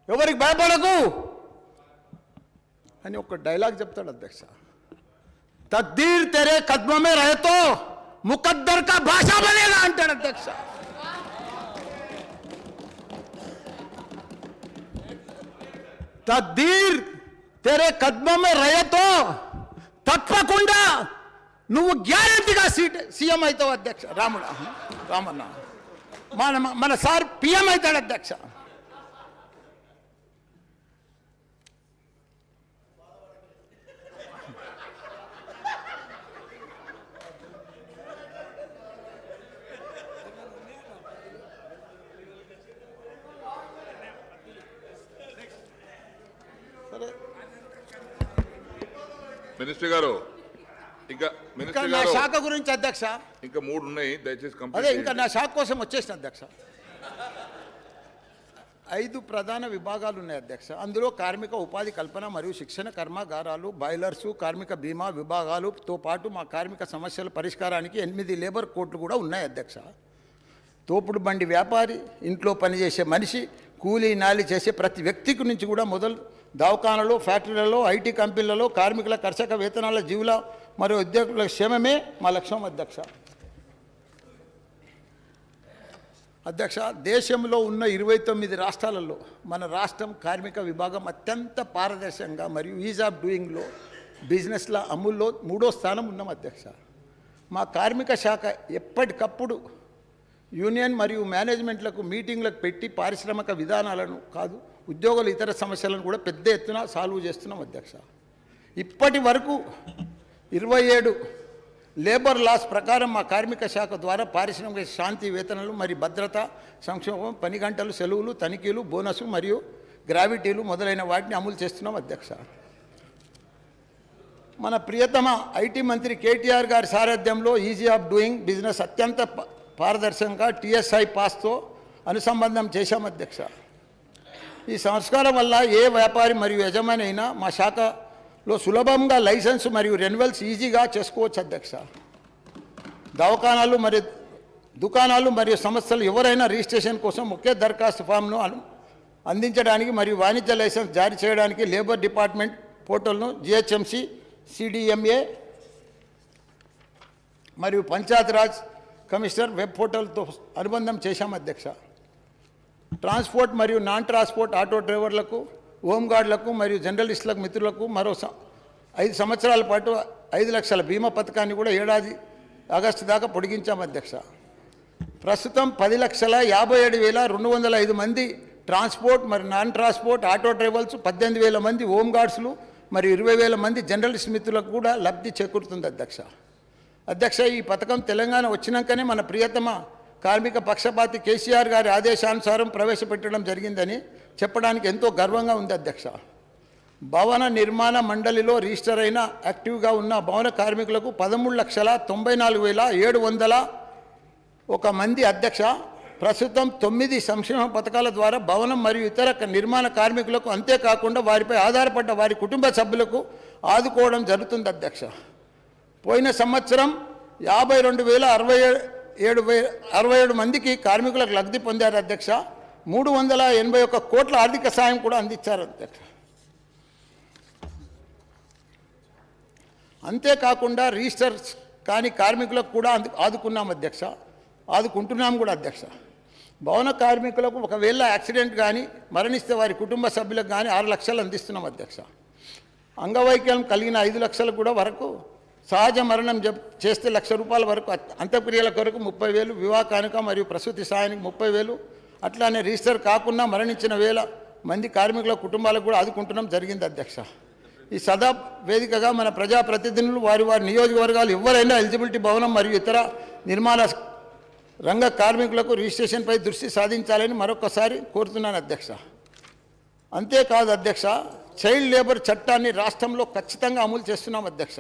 ఎవరికి భయపడకు అని ఒక డైలాగ్ చెప్తాడు అధ్యక్ష. తక్దీర్ తెరే కద్మే రహతో ముకద్దర్ కా భాషా బనేగా అంటాడు అధ్యక్ష. తక్దీర్ తెరే కద్మే రహతో తప్పకుండా నువ్వు గ్యారెంటీగా సీఎం అవుతావు అధ్యక్ష. రామన్న మన సార్ పిఎం అవుతాడు అధ్యక్ష. మినిస్టర్ గారు ఇంకా నా శాఖ గురించి అధ్యక్ష ఇంకా 3 ఉన్నాయి, దయచేసి అదే ఇంకా నా శాఖ కోసం వచ్చేసిన అధ్యక్ష. 5 ప్రధాన విభాగాలు ఉన్నాయి అధ్యక్ష. అందులో కార్మిక ఉపాధి కల్పన మరియు శిక్షణ కర్మాగారాలు, బాయిలర్సు, కార్మిక బీమా విభాగాలతో పాటు మా కార్మిక సమస్యల పరిష్కారానికి 8 లేబర్ కోర్టులు కూడా ఉన్నాయి అధ్యక్ష. తోపుడు బండి వ్యాపారి, ఇంట్లో పనిచేసే మనిషి, కూలీ నాలి చేసే ప్రతి వ్యక్తికి నుంచి కూడా మొదలు దవాఖానలో, ఫ్యాక్టరీలలో, ఐటీ కంపెనీలలో కార్మికుల కర్షక వేతనాల, జీవుల మరియు ఉద్యోగుల క్షేమమే మా లక్ష్యం అధ్యక్ష. దేశంలో ఉన్న 29 రాష్ట్రాలలో మన రాష్ట్రం కార్మిక విభాగం అత్యంత పారదర్శకంగా మరియు ఈజ్ ఆఫ్ డూయింగ్లో బిజినెస్ల అమలులో 3వ స్థానం ఉన్నాం అధ్యక్ష. మా కార్మిక శాఖ ఎప్పటికప్పుడు యూనియన్ మరియు మేనేజ్మెంట్లకు మీటింగ్లకు పెట్టి పారిశ్రామిక విధానాలను కాదు, ఉద్యోగుల ఇతర సమస్యలను కూడా పెద్ద ఎత్తున సాల్వ్ చేస్తున్నాం అధ్యక్ష. ఇప్పటి వరకు 27 లేబర్ లాస్ ప్రకారం మా కార్మిక శాఖ ద్వారా పారిశ్రామిక శాంతి వేతనాలు మరియు భద్రత, సంక్షేమం, పని గంటలు, సెలవులు, తనిఖీలు, బోనసు మరియు గ్రావిటీలు మొదలైన వాటిని అమలు చేస్తున్నాం అధ్యక్ష. మన ప్రియతమ ఐటీ మంత్రి కేటీఆర్ గారి సారథ్యంలో ఈజీ ఆఫ్ డూయింగ్ బిజినెస్ అత్యంత పారదర్శకంగా టీఎస్ఐ పాస్తో అనుసంబంధం చేశాం అధ్యక్ష. ఈ సంస్కారం వల్ల ఏ వ్యాపారి మరియు యజమాని అయినా మా శాఖలో సులభంగా లైసెన్స్ మరియు రెన్యువల్స్ ఈజీగా చేసుకోవచ్చు అధ్యక్ష. దుకాణాలు మరియు సంస్థలు ఎవరైనా రిజిస్ట్రేషన్ కోసం ఒకే దరఖాస్తు ఫామ్ను అందించడానికి మరియు వాణిజ్య లైసెన్స్ జారీ చేయడానికి లేబర్ డిపార్ట్మెంట్ పోర్టల్ను జిహెచ్ఎంసి, సిడిఎంఏ మరియు పంచాయతీరాజ్ కమిషనర్ వెబ్ పోర్టల్తో అనుబంధం చేశాం అధ్యక్ష. ట్రాన్స్పోర్ట్ మరియు నాన్ ట్రాన్స్పోర్ట్ ఆటో డ్రైవర్లకు, హోంగార్డులకు మరియు జర్నలిస్టులకు మిత్రులకు మరో 5 సంవత్సరాల పాటు 5 లక్షల బీమా పథకాన్ని కూడా ఏడాది ఆగస్టు దాకా పొడిగించాం అధ్యక్ష. ప్రస్తుతం 10,57,205 మంది ట్రాన్స్పోర్ట్ మరియు నాన్ ట్రాన్స్పోర్ట్ ఆటో డ్రైవర్స్, 18,000 మంది హోంగార్డ్స్లు మరియు 20,000 మంది జర్నలిస్ట్ మిత్రులకు కూడా లబ్ధి చేకూరుతుంది అధ్యక్ష. ఈ పథకం తెలంగాణ వచ్చినాకనే మన ప్రియతమ కార్మిక పక్షపాతి కేసీఆర్ గారి ఆదేశానుసారం ప్రవేశపెట్టడం జరిగిందని చెప్పడానికి ఎంతో గర్వంగా ఉంది అధ్యక్ష. భవన నిర్మాణ మండలిలో రిజిస్టర్ అయిన యాక్టివ్గా ఉన్న భవన కార్మికులకు 13,94,701 మంది అధ్యక్ష. ప్రస్తుతం 9 సంక్షేమ పథకాల ద్వారా భవనం మరియు ఇతర నిర్మాణ కార్మికులకు, అంతేకాకుండా వారిపై ఆధారపడ్డ వారి కుటుంబ సభ్యులకు ఆదుకోవడం జరుగుతుంది అధ్యక్ష. పోయిన సంవత్సరం 52,067 మందికి కార్మికులకు లబ్ధి పొందారు అధ్యక్ష. 381 కోట్ల ఆర్థిక సాయం కూడా అందించారు అధ్యక్ష. అంతేకాకుండా రిజిస్టర్ కాని కార్మికులకు కూడా ఆదుకుంటున్నాం కూడా అధ్యక్ష. భవన కార్మికులకు ఒకవేళ యాక్సిడెంట్ కానీ మరణిస్తే వారి కుటుంబ సభ్యులకు కానీ 6 లక్షలు అందిస్తున్నాం అధ్యక్ష. అంగవైకల్యం కలిగిన 5 లక్షలు కూడా వరకు, సహజ మరణం చేస్తే ₹1,00,000 వరకు, అంత్యక్రియల కొరకు 30,000, వివాహ కానుక మరియు ప్రసూతి సాయానికి 30,000, అట్లానే రిజిస్టర్ కాకుండా మరణించిన 1,000 మంది కార్మికుల కుటుంబాలకు కూడా ఆదుకుంటున్నాం జరిగింది అధ్యక్ష. ఈ సదా వేదికగా మన ప్రజాప్రతినిధులు వారి వారి నియోజకవర్గాలు ఎవరైనా ఎలిజిబిలిటీ భవనం మరియు ఇతర నిర్మాణ రంగ కార్మికులకు రిజిస్ట్రేషన్పై దృష్టి సాధించాలని మరొకసారి కోరుతున్నాను అధ్యక్ష. అంతేకాదు అధ్యక్ష, చైల్డ్ లేబర్ చట్టాన్ని రాష్ట్రంలో ఖచ్చితంగా అమలు చేస్తున్నాం అధ్యక్ష.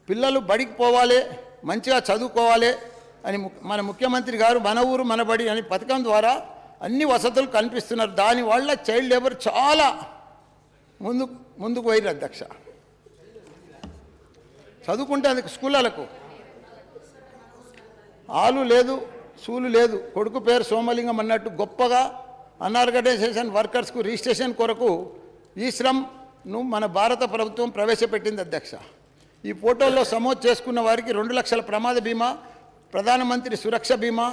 పిల్లలు బడికి పోవాలి, మంచిగా చదువుకోవాలి అని మన ముఖ్యమంత్రి గారు మన ఊరు మన బడి అనే పథకం ద్వారా అన్ని వసతులు కల్పిస్తున్నారు. దానివల్ల చైల్డ్ లేబర్ చాలా ముందుకు పోయారు అధ్యక్ష. చదువుకుంటే అందుకు స్కూళ్ళకు ఆలు లేదు, సూలు లేదు. కొడుకు పేరు సోమలింగం అన్నట్టు గొప్పగా అన్ఆర్గనైజేషన్ వర్కర్స్కు రిజిస్ట్రేషన్ కొరకు ఈ శ్రమ్ను మన భారత ప్రభుత్వం ప్రవేశపెట్టింది అధ్యక్ష. ఈ పోర్టల్లో సమోదు చేసుకున్న వారికి 2 లక్షల ప్రమాద బీమా, ప్రధానమంత్రి సురక్ష బీమా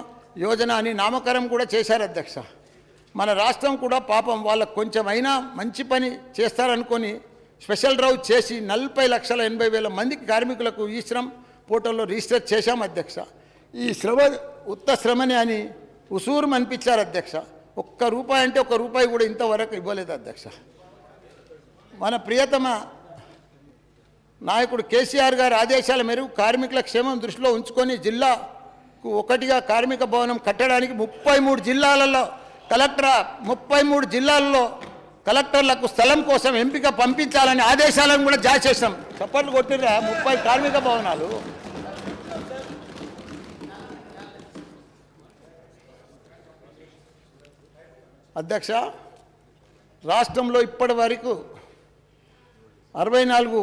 యోజన అని నామకరణం కూడా చేశారు అధ్యక్ష. మన రాష్ట్రం కూడా పాపం వాళ్ళకు కొంచెమైనా మంచి పని చేస్తారనుకొని స్పెషల్ డ్రైవ్ చేసి 40,80,000 మందికి కార్మికులకు ఈ శ్రమ్ పోర్టల్లో రిజిస్టర్ చేశాం అధ్యక్ష. ఈ శ్రమ ఉత్త శ్రమని అని ఉసూరు అనిపించారు అధ్యక్ష. ₹1 అంటే ₹1 కూడా ఇంతవరకు ఇవ్వలేదు అధ్యక్ష. మన ప్రియతమ నాయకుడు కేసీఆర్ గారి ఆదేశాల మేరకు కార్మికుల క్షేమం దృష్టిలో ఉంచుకొని జిల్లాకు ఒకటిగా కార్మిక భవనం కట్టడానికి 33 జిల్లాలలో 33 జిల్లాల్లో కలెక్టర్లకు స్థలం కోసం ఎంపిక పంపించాలని ఆదేశాలను కూడా జారీ చేశాం. చప్పట్లు కొట్టిర్రా 30 కార్మిక భవనాలు. అధ్యక్ష, రాష్ట్రంలో ఇప్పటి వరకు 64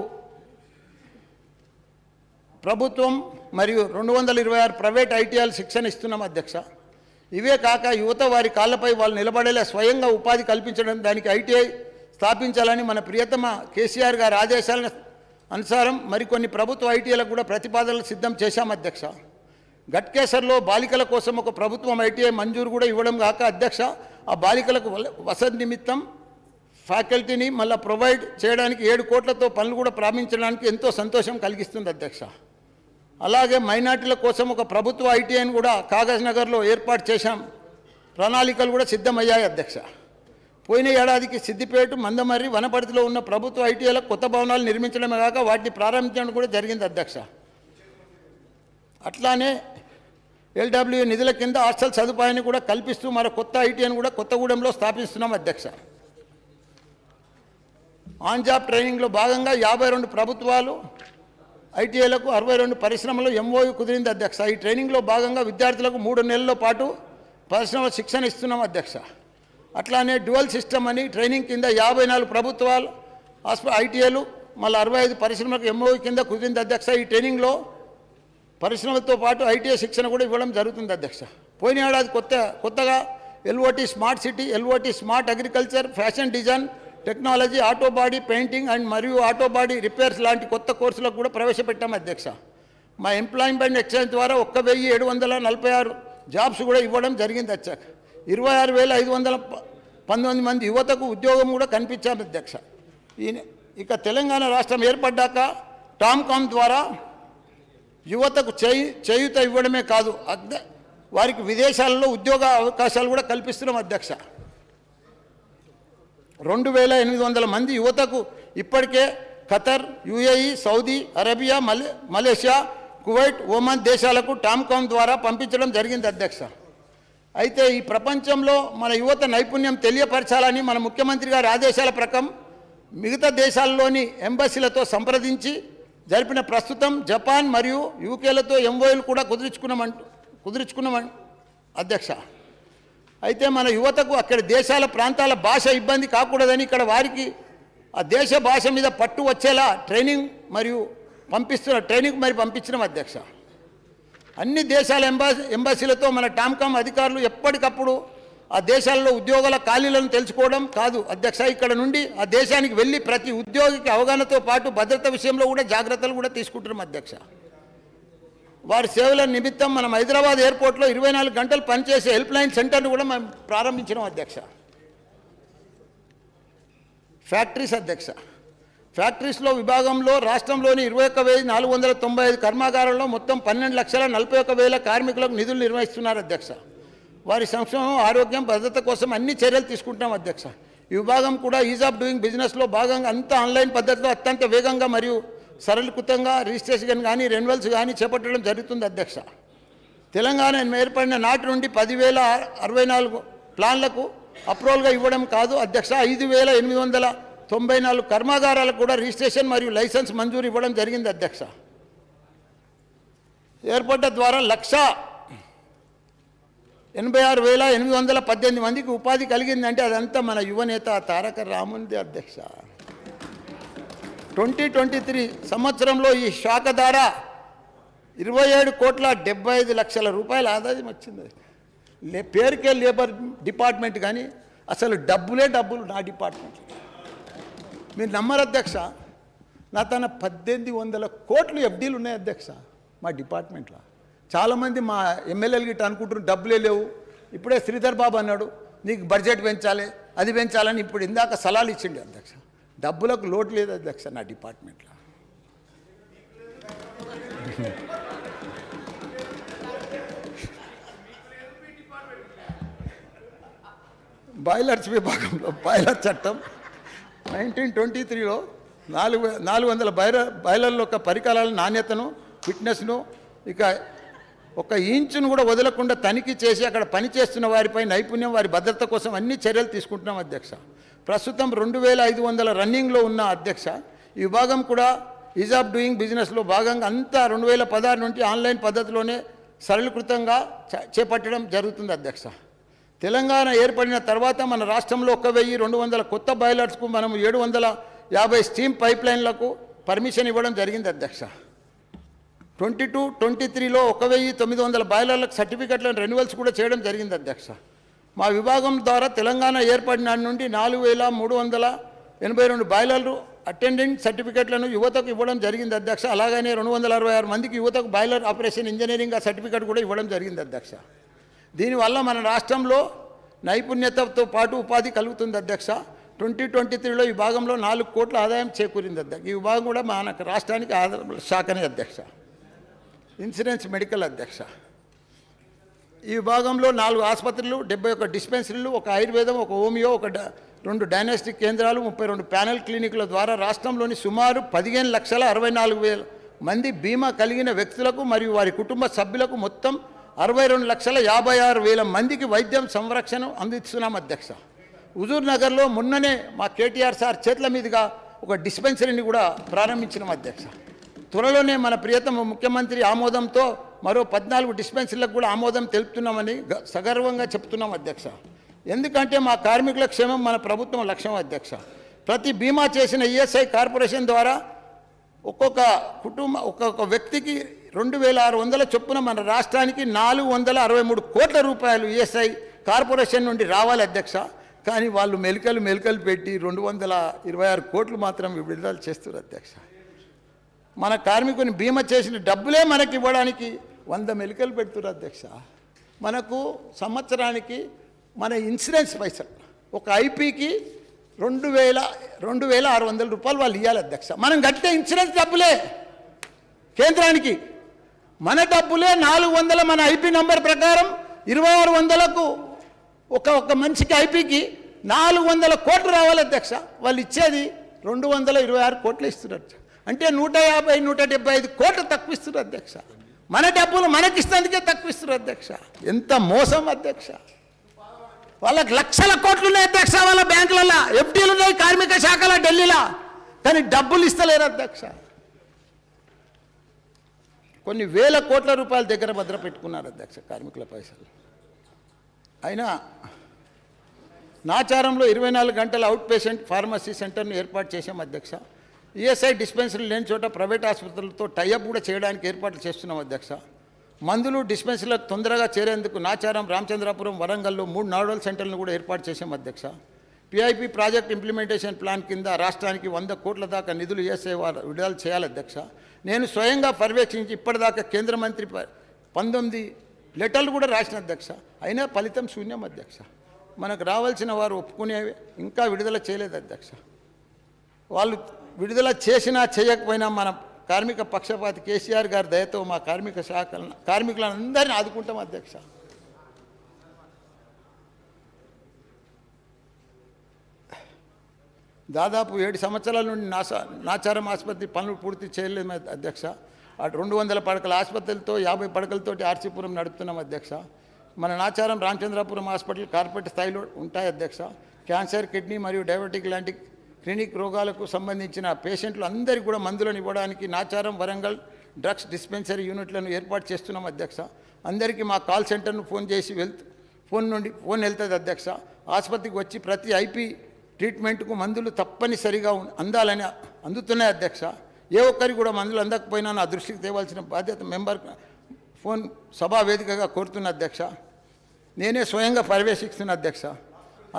ప్రభుత్వం మరియు 226 ప్రైవేట్ ఐటీఐలు శిక్షణ ఇస్తున్నాం అధ్యక్ష. ఇవే కాక యువత వారి కాళ్ళపై వాళ్ళు నిలబడేలా స్వయంగా ఉపాధి కల్పించడం, దానికి ఐటీఐ స్థాపించాలని మన ప్రియతమ కేసీఆర్ గారి ఆదేశాల అనుసారం మరికొన్ని ప్రభుత్వ ఐటీఐలకు కూడా ప్రతిపాదనలు సిద్ధం చేశాం అధ్యక్ష. గట్కేసర్లో బాలికల కోసం ఒక ప్రభుత్వం ఐటీఐ మంజూరు కూడా ఇవ్వడం కాక అధ్యక్ష, ఆ బాలికలకు వసతి నిమిత్తం ఫ్యాకల్టీని మళ్ళీ ప్రొవైడ్ చేయడానికి 7 కోట్లతో పనులు కూడా ప్రారంభించడానికి ఎంతో సంతోషం కలిగిస్తుంది అధ్యక్ష. అలాగే మైనార్టీల కోసం ఒక ప్రభుత్వ ఐటీఐని కూడా కాగజ్ నగర్లో ఏర్పాటు చేశాం. ప్రణాళికలు కూడా సిద్ధమయ్యాయి అధ్యక్ష. పోయిన ఏడాదికి సిద్దిపేట, మందమర్రి, వనపర్తిలో ఉన్న ప్రభుత్వ ఐటీఐలకు కొత్త భవనాలు నిర్మించడమే కాక వాటిని ప్రారంభించడం కూడా జరిగింది అధ్యక్ష. అట్లానే ఎల్డబ్ల్యూ నిధుల కింద హాస్టల్ సదుపాయాన్ని కూడా కల్పిస్తూ మరో కొత్త ఐటీఐని కూడా కొత్తగూడెంలో స్థాపిస్తున్నాం అధ్యక్ష. ఆన్ జాబ్ ట్రైనింగ్లో భాగంగా 52 ప్రభుత్వాలు ఐటీఐలకు 62 పరిశ్రమలు ఎంఓయూ కుదిరింది అధ్యక్ష. ఈ ట్రైనింగ్లో భాగంగా విద్యార్థులకు 3 నెలల పాటు పరిశ్రమల శిక్షణ ఇస్తున్నాం అధ్యక్ష. అట్లానే డ్యువల్ సిస్టమ్ అని ట్రైనింగ్ కింద 54 ప్రభుత్వాలు ఐటీఐలు మళ్ళీ 65 పరిశ్రమలకు ఎంఓయూ కింద కుదిరింది అధ్యక్ష. ఈ ట్రైనింగ్లో పరిశ్రమలతో పాటు ఐటీఐ శిక్షణ కూడా ఇవ్వడం జరుగుతుంది అధ్యక్ష. పోయిన ఏడాది కొత్తగా L O T smart city, L O T smart agriculture, fashion design technology, auto body painting and మరియు ఆటో బాడీ రిపేర్స్ లాంటి కొత్త కోర్సులకు కూడా ప్రవేశపెట్టాం అధ్యక్ష. మా ఎంప్లాయ్మెంట్ ఎక్స్చేంజ్ ద్వారా 1,746 జాబ్స్ కూడా ఇవ్వడం జరిగింది అధ్యక్ష. 26,519 మంది యువతకు ఉద్యోగం కూడా కనిపించారు అధ్యక్ష. ఇక తెలంగాణ రాష్ట్రం ఏర్పడ్డాక టామ్కామ్ ద్వారా యువతకు చేయూత ఇవ్వడమే కాదు, వారికి విదేశాలలో ఉద్యోగ అవకాశాలు కూడా కల్పిస్తున్నాం అధ్యక్ష. 2,800 మంది యువతకు ఇప్పటికే Qatar, UAE, Saudi Arabia, Malaysia, Kuwait, Oman దేశాలకు టామ్కామ్ ద్వారా పంపించడం జరిగింది అధ్యక్ష. అయితే ఈ ప్రపంచంలో మన యువత నైపుణ్యం తెలియపరచాలని మన ముఖ్యమంత్రి గారి ఆదేశాల ప్రకారం మిగతా దేశాల్లోని ఎంబసీలతో సంప్రదించి జరిపిన ప్రస్తుతం జపాన్ మరియు యూకేలతో ఎంఓయూలు కూడా కుదుర్చుకున్నాం అధ్యక్ష. అయితే మన యువతకు అక్కడ దేశాల ప్రాంతాల భాష ఇబ్బంది కాకూడదని ఇక్కడ వారికి ఆ దేశ భాష మీద పట్టు వచ్చేలా ట్రైనింగ్ పంపించడం అధ్యక్ష. అన్ని దేశాల ఎంబసీలతో మన టామ్కామ్ అధికారులు ఎప్పటికప్పుడు ఆ దేశాల్లో ఉద్యోగాల ఖాళీలను తెలుసుకోవడం కాదు అధ్యక్ష, ఇక్కడ నుండి ఆ దేశానికి వెళ్ళి ప్రతి ఉద్యోగికి అవగాహనతో పాటు భద్రత విషయంలో కూడా జాగ్రత్తలు కూడా తీసుకుంటున్నాం అధ్యక్ష. వారి సేవల నిమిత్తం మనం హైదరాబాద్ ఎయిర్పోర్ట్లో 24 గంటలు పనిచేసే హెల్ప్ లైన్ సెంటర్ను కూడా మనం ప్రారంభించినాం అధ్యక్ష. ఫ్యాక్టరీస్ అధ్యక్ష, ఫ్యాక్టరీస్లో విభాగంలో రాష్ట్రంలోని 21,495 కర్మాగారాల్లో మొత్తం 12,41,000 కార్మికులకు నిధులు నిర్వహిస్తున్నారు అధ్యక్ష. వారి సంక్షేమం, ఆరోగ్యం, భద్రత కోసం అన్ని చర్యలు తీసుకుంటాం అధ్యక్ష. ఈ విభాగం కూడా ఈజ్ ఆఫ్ డూయింగ్ బిజినెస్లో భాగంగా అంతా ఆన్లైన్ పద్ధతిలో అత్యంత వేగంగా మరియు సరళీకృతంగా రిజిస్ట్రేషన్ కానీ రెన్యువల్స్ కానీ చేపట్టడం జరుగుతుంది అధ్యక్ష. తెలంగాణ ఏర్పడిన నాటి నుండి 10,064 ప్లాన్లకు అప్రూవల్గా ఇవ్వడం కాదు అధ్యక్ష, 5,894 కర్మాగారాలకు కూడా రిజిస్ట్రేషన్ మరియు లైసెన్స్ మంజూరు ఇవ్వడం జరిగింది అధ్యక్ష. ఏర్పడ్డ ద్వారా 1,86,818 మందికి ఉపాధి కలిగిందంటే అదంతా మన యువనేత తారక రామునిది అధ్యక్ష. 2023 సంవత్సరంలో ఈ శాఖ ద్వారా 27,75,00,000 రూపాయల ఆదాయం వచ్చింది. పేరుకే లేబర్ డిపార్ట్మెంట్ కానీ అసలు డబ్బులు నా డిపార్ట్మెంట్. మీరు నమ్మరు అధ్యక్ష, నా తన 1,800 కోట్లు ఎఫ్డీలు ఉన్నాయి అధ్యక్ష మా డిపార్ట్మెంట్లో. చాలామంది మా ఎమ్మెల్యేలు గిట్ట అనుకుంటున్నారు డబ్బులే లేవు. ఇప్పుడే శ్రీధర్ బాబు అన్నాడు నీకు బడ్జెట్ పెంచాలి అది పెంచాలని, ఇప్పుడు ఇందాక సలహాలు ఇచ్చిండి అధ్యక్ష. డబ్బులకు లోటు లేదు అధ్యక్ష నా డిపార్ట్మెంట్లో. బాయిలర్స్ విభాగంలో బాయిలర్ చట్టం 1923లో 400 బాయిలర్ల యొక్క పరికరాల నాణ్యతను ఫిట్నెస్ను ఇక 1 ఇంచును కూడా వదలకుండా తనిఖీ చేసి అక్కడ పనిచేస్తున్న వారిపై నైపుణ్యం వారి భద్రత కోసం అన్ని చర్యలు తీసుకుంటున్నాం అధ్యక్ష. ప్రస్తుతం 2,500 రన్నింగ్లో ఉన్న అధ్యక్ష. ఈ విభాగం కూడా ఈజ్ ఆఫ్ డూయింగ్ బిజినెస్లో భాగంగా అంతా 2016 నుండి ఆన్లైన్ పద్ధతిలోనే సరళీకృతంగా చేపట్టడం జరుగుతుంది అధ్యక్ష. తెలంగాణ ఏర్పడిన తర్వాత మన రాష్ట్రంలో 1,200 కొత్త బాయిలర్స్కు మనం 750 స్టీమ్ పైప్ లైన్లకు పర్మిషన్ ఇవ్వడం జరిగింది అధ్యక్ష. 22-23లో 1,900 బాయిలర్లకు సర్టిఫికెట్లను రెన్యువల్స్ కూడా చేయడం జరిగింది అధ్యక్ష. మా విభాగం ద్వారా తెలంగాణ ఏర్పడిన నుండి 4,382 బాయిలర్లు అటెండెంట్ సర్టిఫికెట్లను యువతకు ఇవ్వడం జరిగింది అధ్యక్ష. అలాగనే 266 మందికి యువతకు బాయిలర్ ఆపరేషన్ ఇంజనీరింగ్ సర్టిఫికెట్ కూడా ఇవ్వడం జరిగింది అధ్యక్ష. దీనివల్ల మన రాష్ట్రంలో నైపుణ్యతతో పాటు ఉపాధి కలుగుతుంది అధ్యక్ష. 2023లో ఈ భాగంలో 4 కోట్ల ఆదాయం చేకూరింది అధ్యక్ష. ఈ విభాగం కూడా మన రాష్ట్రానికి ఆదాయ శాఖనే అధ్యక్ష. ఇన్సూరెన్స్ మెడికల్ అధ్యక్ష. ఈ విభాగంలో 4 ఆసుపత్రులు, 71 డిస్పెన్సరీలు, 1 ఆయుర్వేదం, 1 హోమియో, 2 డయాగ్నోస్టిక్ కేంద్రాలు, 32 ప్యానెల్ క్లినిక్ల ద్వారా రాష్ట్రంలోని సుమారు 15,64,000 మంది బీమా కలిగిన వ్యక్తులకు మరియు వారి కుటుంబ సభ్యులకు మొత్తం 62,56,000 మందికి వైద్యం సంరక్షణ అందిస్తున్నాం అధ్యక్ష. హుజూర్ నగర్లో మొన్ననే మా కేటీఆర్ సార్ చేతుల మీదుగా ఒక డిస్పెన్సరీని కూడా ప్రారంభించినాం అధ్యక్ష. త్వరలోనే మన ప్రియతమ ముఖ్యమంత్రి ఆమోదంతో మరో 14 డిస్పెన్సరీలకు కూడా ఆమోదం తెలుపుతున్నామని సగర్వంగా చెప్తున్నాం అధ్యక్ష. ఎందుకంటే మా కార్మికుల క్షేమం మన ప్రభుత్వం లక్ష్యం అధ్యక్ష. ప్రతి బీమా చేసిన ఈఎస్ఐ కార్పొరేషన్ ద్వారా ఒక్కొక్క వ్యక్తికి 2,600 చొప్పున మన రాష్ట్రానికి 463 కోట్ల రూపాయలు ఈఎస్ఐ కార్పొరేషన్ నుండి రావాలి అధ్యక్ష. కానీ వాళ్ళు మెలికలు పెట్టి 226 కోట్లు మాత్రం విడుదల చేస్తారు అధ్యక్ష. మన కార్మికుని బీమా చేసిన డబ్బులే మనకి ఇవ్వడానికి 100 మెలికలు పెడుతున్నారు అధ్యక్ష. మనకు సంవత్సరానికి మన ఇన్సూరెన్స్ పైసలు ఒక ఐపీకి 2,600 రూపాయలు వాళ్ళు ఇవ్వాలి అధ్యక్ష. మనం కట్టే ఇన్సూరెన్స్ డబ్బులే కేంద్రానికి, మన డబ్బులే 400 మన ఐపీ నంబర్ ప్రకారం 2,600కు ఒక మనిషికి ఐపీకి 400 కోట్లు రావాలి అధ్యక్ష. వాళ్ళు ఇచ్చేది 226 కోట్లు ఇస్తున్నారు. అంటే 150-175 కోట్లు తక్కువ ఇస్తున్నారు అధ్యక్ష. మన డబ్బులు మనకిస్తేందుకే తక్కువ ఇస్తున్నారు అధ్యక్ష. ఎంత మోసం అధ్యక్ష. వాళ్ళకి లక్షల కోట్లు ఉన్నాయి అధ్యక్ష వాళ్ళ బ్యాంకులలో, ఎఫ్డీలు ఉన్నాయి కార్మిక శాఖలో ఢిల్లీలో, కానీ డబ్బులు ఇస్తలేరు అధ్యక్ష. కొన్ని వేల కోట్ల రూపాయల దగ్గర భద్ర పెట్టుకున్నారు అధ్యక్ష కార్మికుల పైసలు. అయినా నాచారంలో 24 గంటల అవుట్ పేషెంట్ ఫార్మసీ సెంటర్ను ఏర్పాటు చేశాం అధ్యక్ష. ఈఎస్ఐ డిస్పెన్సరీ లేని చోట ప్రైవేట్ ఆసుపత్రులతో టైఅప్ కూడా చేయడానికి ఏర్పాట్లు చేస్తున్నాం అధ్యక్ష. మందులు డిస్పెన్సరీలకు తొందరగా చేరేందుకు నాచారం, రామచంద్రాపురం, వరంగల్లో 3 నోడల్ సెంటర్లను కూడా ఏర్పాటు చేశాం అధ్యక్ష. పిఐపి ప్రాజెక్ట్ ఇంప్లిమెంటేషన్ ప్లాన్ కింద రాష్ట్రానికి 100 కోట్ల దాకా నిధులు ఈఎస్ఐ విడుదల చేయాలి అధ్యక్ష. నేను స్వయంగా పర్యవేక్షించి ఇప్పటిదాకా కేంద్ర మంత్రి 19 లెటర్లు కూడా రాసిన అధ్యక్ష. అయినా ఫలితం శూన్యం అధ్యక్ష. మనకు రావాల్సిన వారు ఒప్పుకునేవి ఇంకా విడుదల చేయలేదు అధ్యక్ష. వాళ్ళు విడుదల చేసినా చేయకపోయినా మన కార్మిక పక్షపాతి కేసీఆర్ గారి దయతో మా కార్మికులను అందరినీ ఆదుకుంటాం అధ్యక్ష. దాదాపు 7 సంవత్సరాల నుండి నాచారం ఆసుపత్రి పనులు పూర్తి చేయలేదు అధ్యక్ష. అటు 200 పడకల ఆసుపత్రులతో 50 పడకలతోటి ఆర్సీపురం నడుపుతున్నాం అధ్యక్ష. మన నాచారం రామచంద్రాపురం హాస్పిటల్ కార్పొరేట్ స్థాయిలో ఉంటాయి అధ్యక్ష. క్యాన్సర్, కిడ్నీ మరియు డయాబెటిక్ లాంటి క్లినిక్ రోగాలకు సంబంధించిన పేషెంట్లు అందరికీ కూడా మందులను ఇవ్వడానికి నాచారం, వరంగల్ డ్రగ్స్ డిస్పెన్సరీ యూనిట్లను ఏర్పాటు చేస్తున్నాం అధ్యక్ష. అందరికీ మా కాల్ సెంటర్ను ఫోన్ చేసి ఫోన్ వెళ్తుంది అధ్యక్ష. ఆసుపత్రికి వచ్చి ప్రతి ఐపీ ట్రీట్మెంట్కు మందులు తప్పనిసరిగా అందాలని అందుతున్నాయి అధ్యక్ష. ఏ ఒక్కరికి కూడా మందులు అందకపోయినా నా దృష్టికి తేవాల్సిన బాధ్యత మెంబర్ ఫోన్ సభా వేదికగా కోరుతున్న అధ్యక్ష. నేనే స్వయంగా పర్యవేక్షిస్తున్న అధ్యక్ష.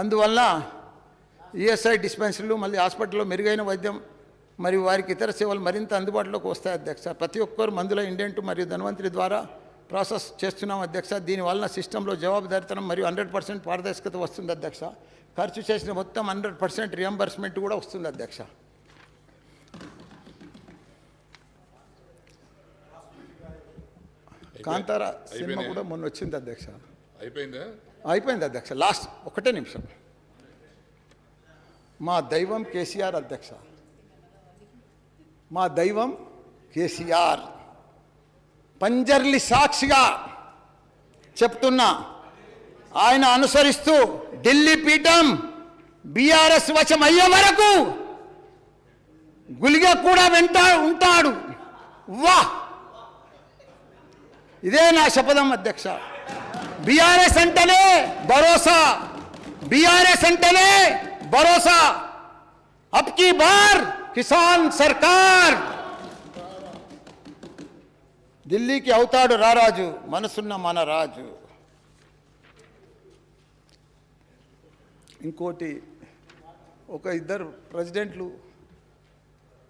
అందువల్ల ఈఎస్ఐ డిస్పెన్సరీలు మళ్ళీ హాస్పిటల్లో మెరుగైన వైద్యం మరియు వారికి ఇతర సేవలు మరింత అందుబాటులోకి వస్తాయి అధ్యక్ష. ప్రతి ఒక్కరు మందుల ఇండెంట్ మరియు ధన్వంతరి ద్వారా ప్రాసెస్ చేస్తున్నాం అధ్యక్ష. దీనివలన సిస్టంలో జవాబుదారితనం మరియు 100% పారదర్శకత వస్తుంది అధ్యక్ష. ఖర్చు చేసిన మొత్తం 100% రియంబర్స్మెంట్ కూడా వస్తుంది అధ్యక్ష. కాంతారా సినిమా కూడా మొన్న వచ్చింది అధ్యక్ష. అయిపోయింది అధ్యక్ష. లాస్ట్ ఒకటే నిమిషం. మా దైవం కేసీఆర్ అధ్యక్ష. మా దైవం కేసీఆర్ పంజర్లి సాక్షిగా చెప్తున్నా. ఆయన అనుసరిస్తూ ఢిల్లీ పీఠం బీఆర్ఎస్ వశం అయ్యే వరకు గులిగా కూడా ఉంటాడు. వా, ఇదే నా శపథం అధ్యక్ష. బీఆర్ఎస్ అంటేనే భరోసా, బీఆర్ఎస్ అంటేనే భరోసా. అబ్ కీ బార్ కిసాన్ సర్కార్. ఢిల్లీకి అవుతాడు రారాజు, మనసున్న మన రాజు. ఇంకోటి, ఒక ఇద్దరు ప్రెసిడెంట్లు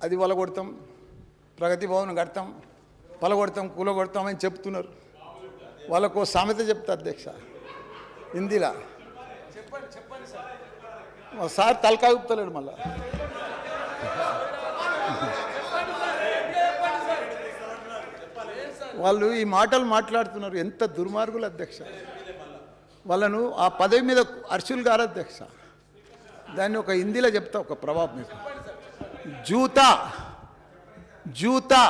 అది వలగొడతాం, ప్రగతి భవన్ కడతాం, పలగొడతాం, కూలగొడతాం అని చెప్తున్నారు. వాళ్ళకు సామెత చెప్తా అధ్యక్ష హిందీలా. సార్ తలకాయ ఊపుతలేడు మళ్ళా. వాళ్ళు ఈ మాటలు మాట్లాడుతున్నారు. ఎంత దుర్మార్గులు అధ్యక్ష. వాళ్ళను ఆ పదవి మీద అర్షులు గారు అధ్యక్ష. దాన్ని ఒక హిందీలో చెప్తా, ఒక ప్రభావం మీకు. జూతా जूता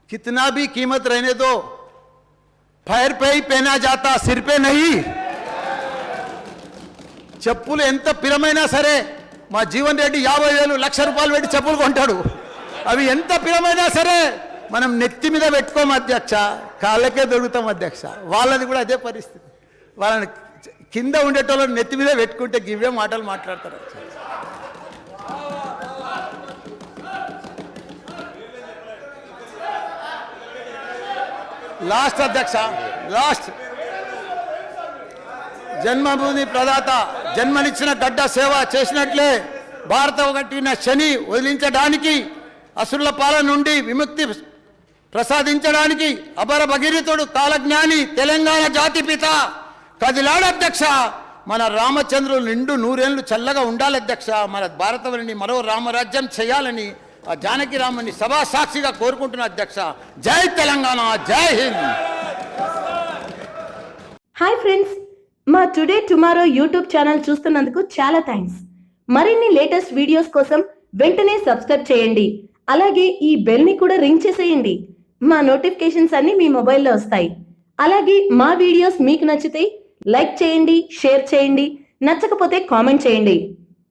कितना भी कीमत रहने दो, पैर पे ही पहना जाता, सिर पे नहीं. చెప్పులు ఎంత పిరమైనా సరే, మా జీవన్ రెడ్డి 50,000 లక్ష రూపాయలు పెట్టి చెప్పులు కొంటాడు. అవి ఎంత పిరమైనా సరే మనం నెత్తి మీద పెట్టుకోము అధ్యక్ష, కాళ్ళకే దొరుకుతాం అధ్యక్ష. వాళ్ళది కూడా అదే పరిస్థితి. వాళ్ళని కింద ఉండేటోళ్ళని నెత్తి మీద పెట్టుకుంటే గివే మాటలు మాట్లాడతారు. లాస్ట్ అధ్యక్ష, లాస్ట్. జన్మభూమి ప్రదాత జన్మనిచ్చిన గడ్డ సేవ చేసినట్లే భారత ఒకటిన శని వదిలించడానికి, అసురుల పాలన నుండి విముక్తి ప్రసాదించడానికి అపర భగీరథుడు కాలజ్ఞాని తెలంగాణ జాతి పిత కదిలాడు అధ్యక్ష. మన రామచంద్రులు నిండు 100 ఏళ్ళు చల్లగా ఉండాలి అధ్యక్ష. మన భారతవరిని మరో రామరాజ్యం చేయాలని ఆ జానకి రాముని సభా సాక్షిగా కోరుకుంటున్న అధ్యక్ష. జై తెలంగాణ, జై హింద్. హాయ్ ఫ్రెండ్స్, మా టుడే టుమారో యూట్యూబ్ ఛానల్ చూస్తున్నందుకు చాలా థ్యాంక్స్. మరిన్ని లేటెస్ట్ వీడియోస్ కోసం వెంటనే సబ్స్క్రైబ్ చేయండి. అలాగే ఈ బెల్ ని కూడా రింగ్ చేసేయండి. మా నోటిఫికేషన్స్ అన్ని మీ మొబైల్లో వస్తాయి. అలాగే మా వీడియోస్ మీకు నచ్చితే లైక్ చేయండి, షేర్ చేయండి, నచ్చకపోతే కామెంట్ చేయండి.